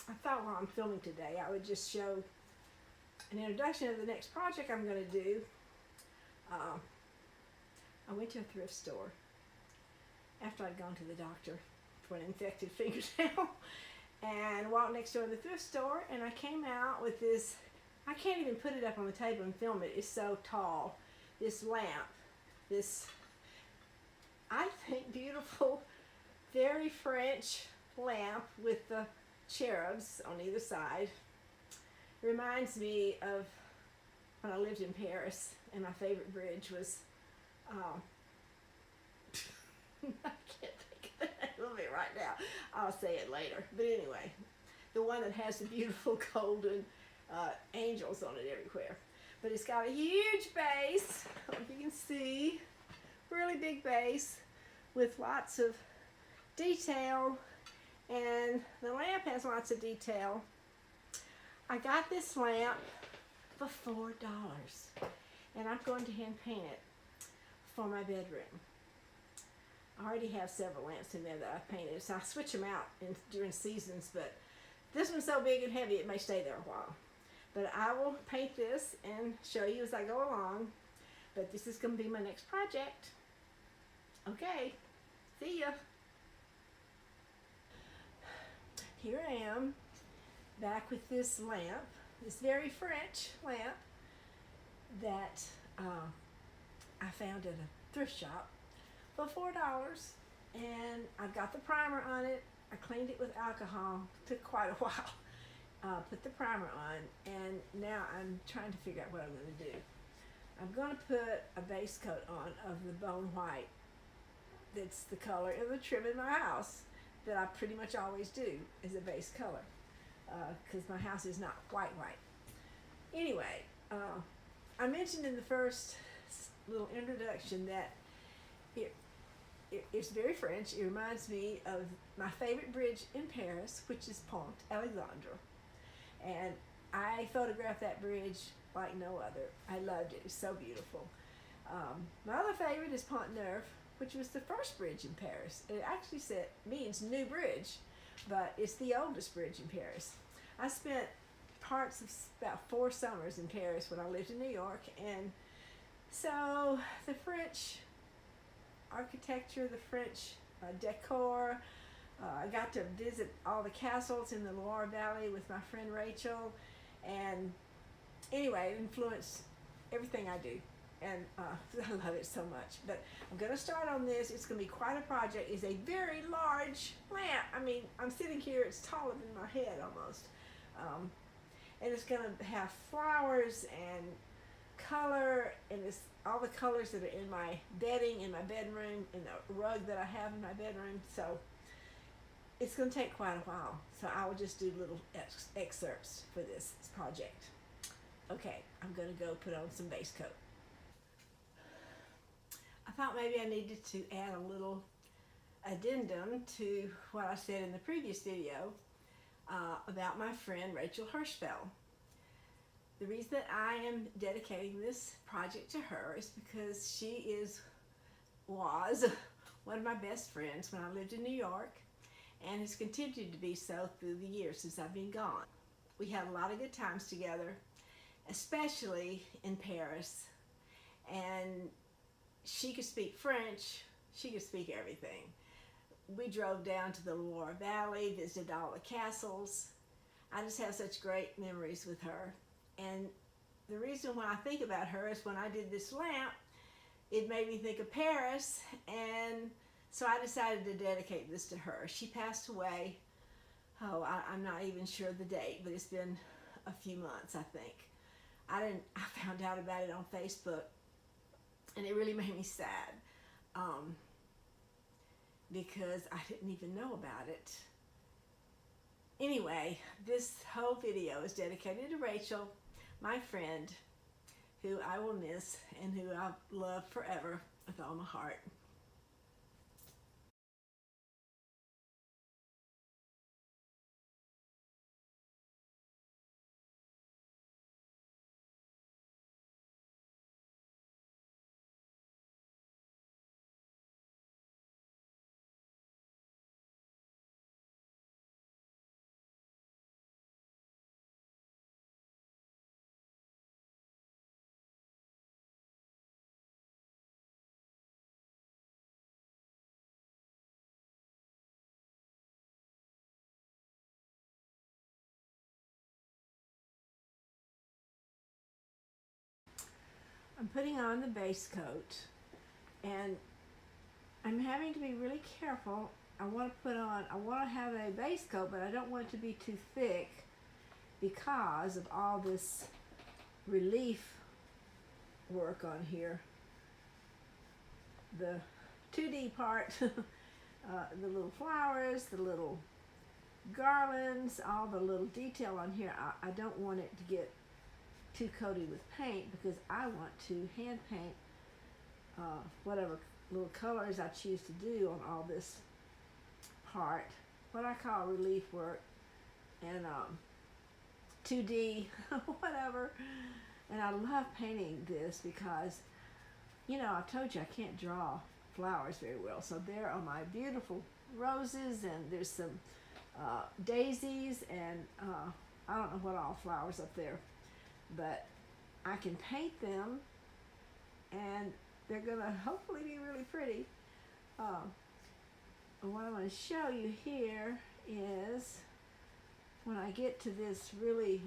I thought while I'm filming today, I would just show an introduction of the next project I'm going to do. I went to a thrift store after I'd gone to the doctor for an infected fingernail and walked next door to the thrift store, and I came out with this, I can't even put it up on the table and film it, it's so tall, this lamp, this, I think, beautiful, very French lamp with the cherubs on either side. It reminds me of when I lived in Paris, and my favorite bridge was, I can't think of the name of it right now. I'll say it later. But anyway, the one that has the beautiful golden angels on it everywhere. But it's got a huge base, I don't know if you can see, really big base with lots of detail, and the lamp has lots of detail. I got this lamp for $4, and I'm going to hand paint it for my bedroom. I already have several lamps in there that I've painted, so I switch them out during seasons, but this one's so big and heavy it may stay there a while. But I will paint this and show you as I go along, but this is going to be my next project. Okay, see ya. Here I am, back with this lamp, this very French lamp that I found at a thrift shop for $4, and I've got the primer on it. I cleaned it with alcohol, took quite a while. Put the primer on, and now I'm trying to figure out what I'm going to do. I'm going to put a base coat on of the bone white. That's the color of the trim in my house that I pretty much always do, is a base color, because my house is not white. Anyway, I mentioned in the first little introduction that it's very French. It reminds me of my favorite bridge in Paris, which is Pont Alexandre. And I photographed that bridge like no other. I loved it. It's so beautiful. My other favorite is Pont Neuf, which was the first bridge in Paris. It actually means new bridge, but it's the oldest bridge in Paris. I spent parts of about 4 summers in Paris when I lived in New York, and so the French architecture, the French decor. I got to visit all the castles in the Loire Valley with my friend Rachael, and anyway, it influenced everything I do, and I love it so much. But I'm going to start on this. It's going to be quite a project. It's a very large lamp. I mean, I'm sitting here, it's taller than my head almost, and it's going to have flowers and color, and it's all the colors that are in my bedding in my bedroom, and the rug that I have in my bedroom. So it's going to take quite a while, so I will just do little excerpts for this project. Okay, I'm going to go put on some base coat. I thought maybe I needed to add a little addendum to what I said in the previous video about my friend Rachel Hirschfeld. The reason that I am dedicating this project to her is because she was one of my best friends when I lived in New York, and has continued to be so through the years since I've been gone. We had a lot of good times together, especially in Paris, and she could speak French, she could speak everything. We drove down to the Loire Valley, visited all the castles. I just have such great memories with her. And the reason why I think about her is when I did this lamp, it made me think of Paris, and so I decided to dedicate this to her. She passed away, I'm not even sure the date, but it's been a few months, I think. I found out about it on Facebook, and it really made me sad, because I didn't even know about it. Anyway, this whole video is dedicated to Rachel, my friend, who I will miss and who I love forever with all my heart. I'm putting on the base coat, and I'm having to be really careful. I want to have a base coat, but I don't want it to be too thick because of all this relief work on here. The 2D part, the little flowers, the little garlands, all the little detail on here. I don't want it to get too coated with paint because I want to hand paint whatever little colors I choose to do on all this part, what I call relief work, and 2D, whatever. And I love painting this because, you know, I told you I can't draw flowers very well. So there are my beautiful roses, and there's some daisies, and I don't know what all flowers up there, but I can paint them, and they're gonna hopefully be really pretty. What I'm going to show you here is when I get to this really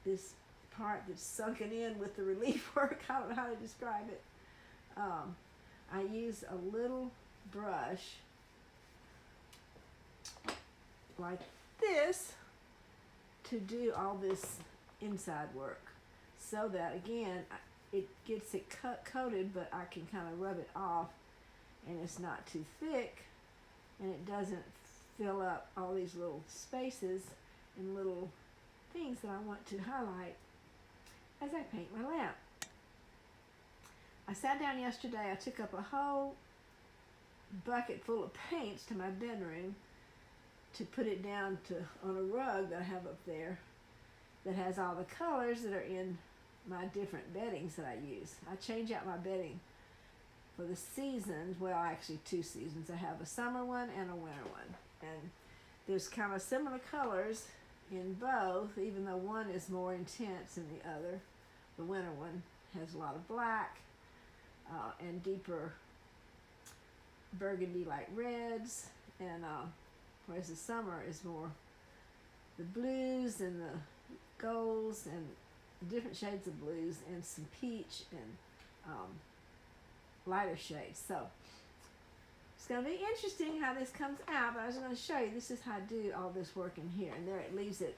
this part that's sunken in with the relief work. I don't know how to describe it. I use a little brush like this to do all this inside work, so that again it gets it coated, but I can kind of rub it off, and it's not too thick, and it doesn't fill up all these little spaces and little things that I want to highlight as I paint my lamp. I sat down yesterday, I took up a whole bucket full of paints to my bedroom to put it down on a rug that I have up there that has all the colors that are in my different beddings that I use. I change out my bedding for the seasons. Well, actually 2 seasons. I have a summer one and a winter one, and there's kind of similar colors in both, even though one is more intense than the other. The winter one has a lot of black and deeper burgundy like reds, and whereas the summer is more the blues and the golds and different shades of blues and some peach and lighter shades. So it's going to be interesting how this comes out, but I was going to show you this is how I do all this work in here, and there it leaves it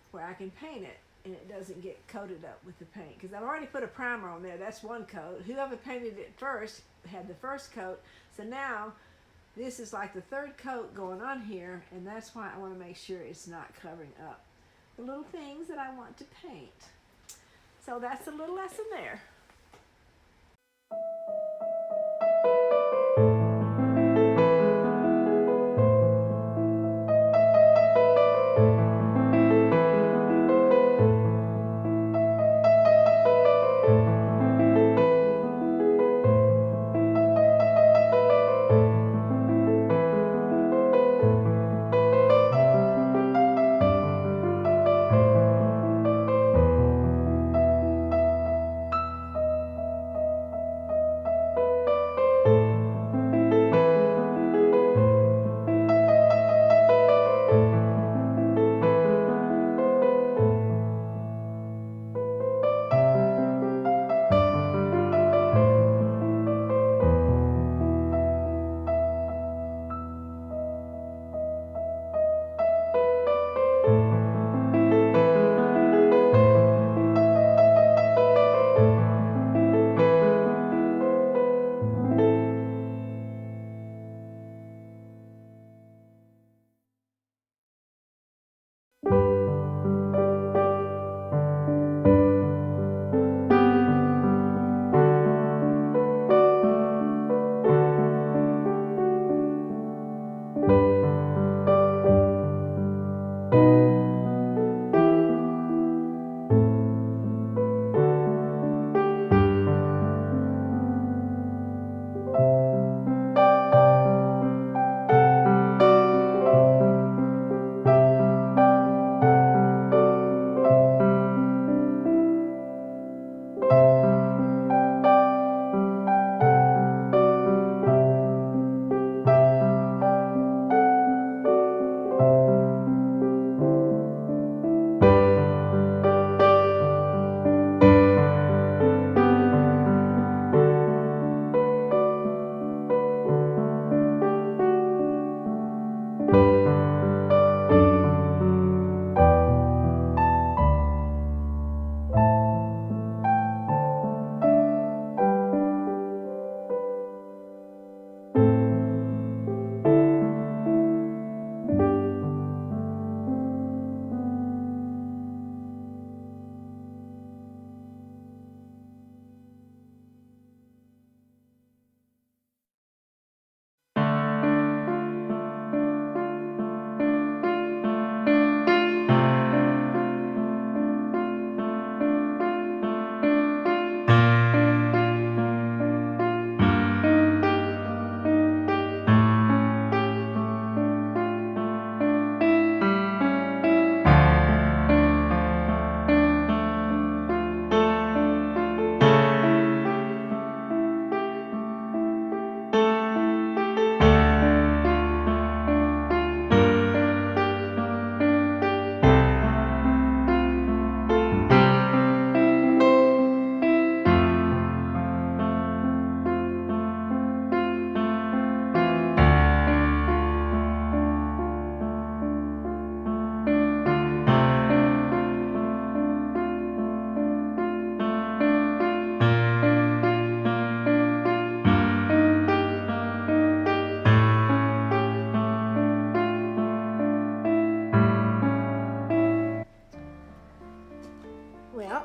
where I can paint it and it doesn't get coated up with the paint, because I've already put a primer on there. That's one coat. Whoever painted it first had the first coat, so now this is like the third coat going on here, and that's why I want to make sure it's not covering up the little things that I want to paint. So that's a little lesson there.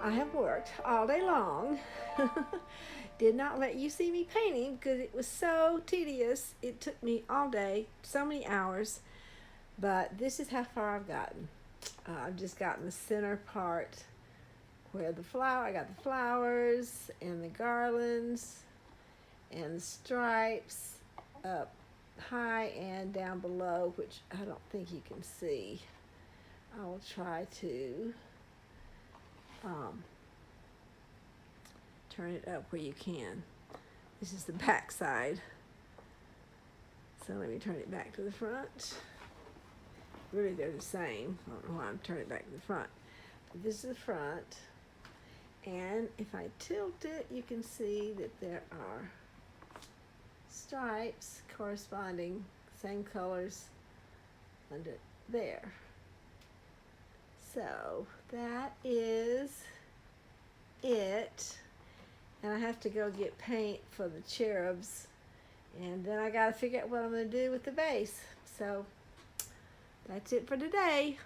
I have worked all day long. Did not let you see me painting because it was so tedious. It took me all day, so many hours. But this is how far I've gotten. I've just gotten the center part where I got the flowers and the garlands and the stripes up high and down below, which I don't think you can see. I will try to turn it up where you can. This is the back side. So let me turn it back to the front. Really, they're the same. I don't know why I'm turning it back to the front. But this is the front. And if I tilt it, you can see that there are stripes corresponding, same colors under there. So that is it. And I have to go get paint for the cherubs. And then I got to figure out what I'm going to do with the base. So that's it for today.